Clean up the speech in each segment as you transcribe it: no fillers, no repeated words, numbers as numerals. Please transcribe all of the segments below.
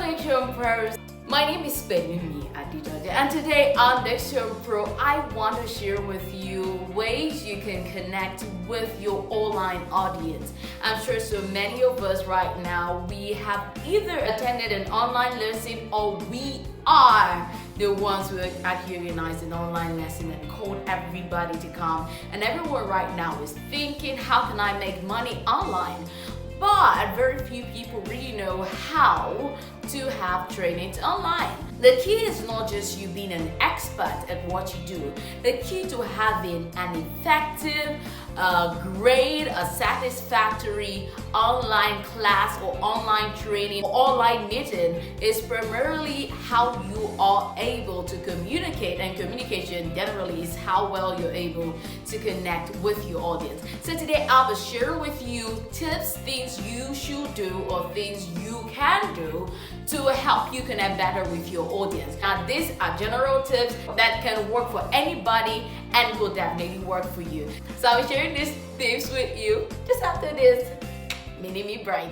Diction Pros. My name is Benumi Adidoja, and today on Diction Pro, I want to share with you ways you can connect with your online audience. I'm sure so many of us right now, we have either attended an online lesson or we are the ones who actually organized an online lesson and called everybody to come. And everyone right now is thinking, how can I make money online? But very few people really know how to have trainings online. The key is not just you being an expert at what you do. The key to having an effective, great, satisfactory online class or online training or online meeting is primarily how you are able to communicate, and communication generally is how well you're able to connect with your audience. So today I'll be sharing with you tips, things you should do or things you can do to help you connect better with your audience. Now these are general tips that can work for anybody and will definitely work for you. So I'll be sharing these tips with you just after this mini break.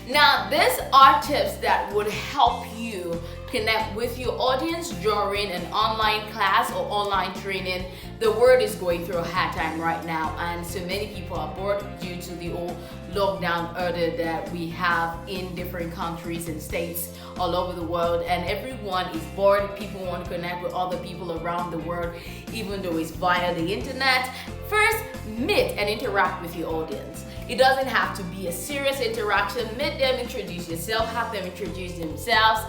Now, these are tips that would help you connect with your audience during an online class or online training. The world is going through a hard time right now, and so many people are bored due to the old lockdown order that we have in different countries and states all over the world, and everyone is bored. People want to connect with other people around the world, even though it's via the internet. First, meet and interact with your audience. It doesn't have to be a serious interaction. Meet them, introduce yourself, have them introduce themselves.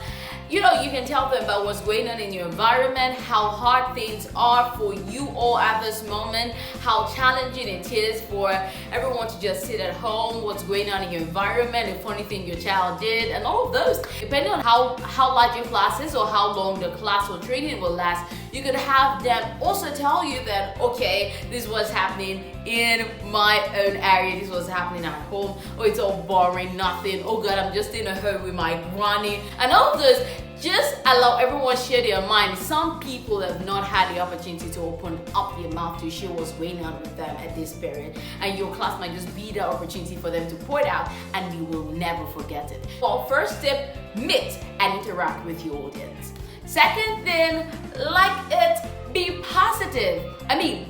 You know, you can tell them about what's going on in your environment, how hard things are for you all at this moment, how challenging it is for everyone to just sit at home, what's going on in your environment, a funny thing your child did, and all of those. Depending on how large your class is or how long the class or training will last, you could have them also tell you that, okay, this is what's happening in my own area, this was happening at home, oh, it's all boring, nothing, oh God, I'm just in a hurry with my granny, and all of this. Just allow everyone share their mind. Some people have not had the opportunity to open up their mouth to share what's going on with them at this period, and your class might just be the opportunity for them to pour it out, and you will never forget it. Well, first tip, meet and interact with your audience. Second thing, like it, be positive.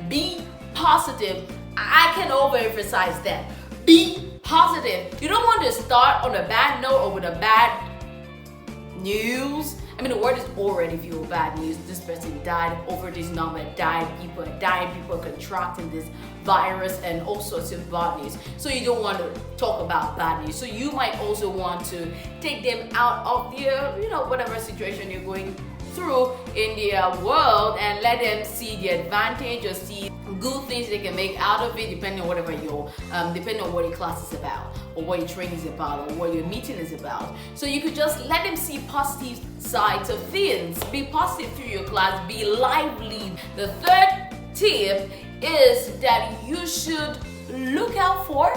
Be positive. I can overemphasize that. Be positive. You don't want to start on a bad note or with a bad news. The world is already full of bad news. This person died, over this number died, people are dying, people are contracting this virus, and all sorts of bad news. So you don't want to talk about bad news. So you might also want to take them out of their, whatever situation you're going through in their world, and let them see the advantage or see good things they can make out of it, depending on whatever depending on what your class is about, or what your training is about, or what your meeting is about. So you could just let them see positive sides of things. Be positive through your class, be lively. The third tip is that you should look out for,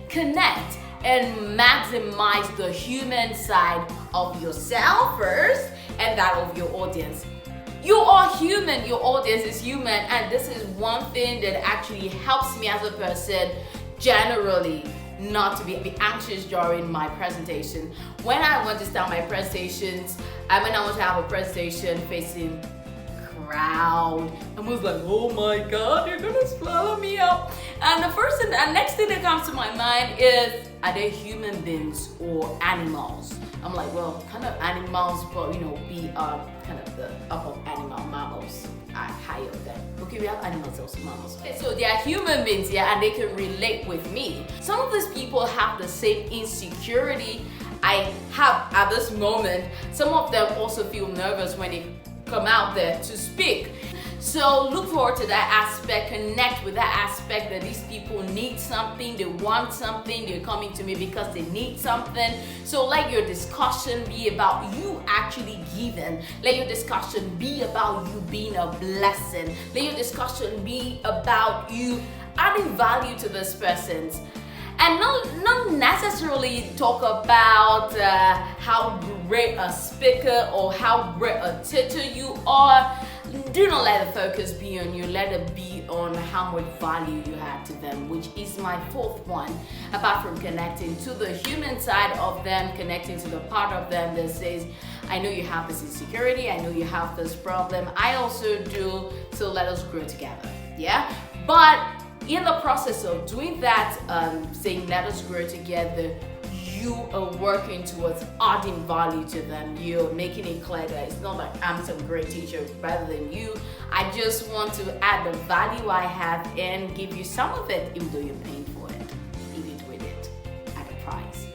connect, and maximize the human side of yourself first, and that of your audience. You are human, your audience is human, and this is one thing that actually helps me as a person generally not to be anxious during my presentation. When I want to start my presentations, when I want to have a presentation facing crowd, I was like, oh my God, you're gonna swallow me up. And the next thing that comes to my mind is, are they human beings or animals? I'm like, well, kind of animals, but we are kind of the upper animal, mammals are higher than. Okay, we have animals also, mammals. Okay, so they are human beings, yeah, and they can relate with me. Some of these people have the same insecurity I have at this moment. Some of them also feel nervous when they come out there to speak. So look forward to that aspect, connect with that aspect that these people need something, they want something, they're coming to me because they need something. So let your discussion be about you actually giving. Let your discussion be about you being a blessing. Let your discussion be about you adding value to this person's. And not necessarily talk about how great a speaker or how great a teacher you are. do not let the focus be on you, let it be on how much value you add to them, which is my fourth one. Apart from connecting to the human side of them, connecting to the part of them that says, I know you have this insecurity, I know you have this problem, I also do, so let us grow together. Yeah? But in the process of doing that, saying let us grow together, you are working towards adding value to them. You're making it clear that it's not like I'm some great teacher rather than you. I just want to add the value I have and give you some of it, even though you're paying for it, even with it at a price.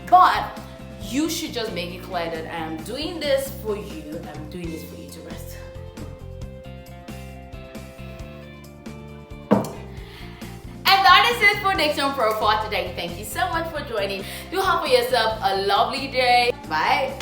But you should just make it clear that I'm doing this for you, I'm doing this for you to rest. That is it for Diction Pro for today. Thank you so much for joining. Do have for yourself a lovely day. Bye.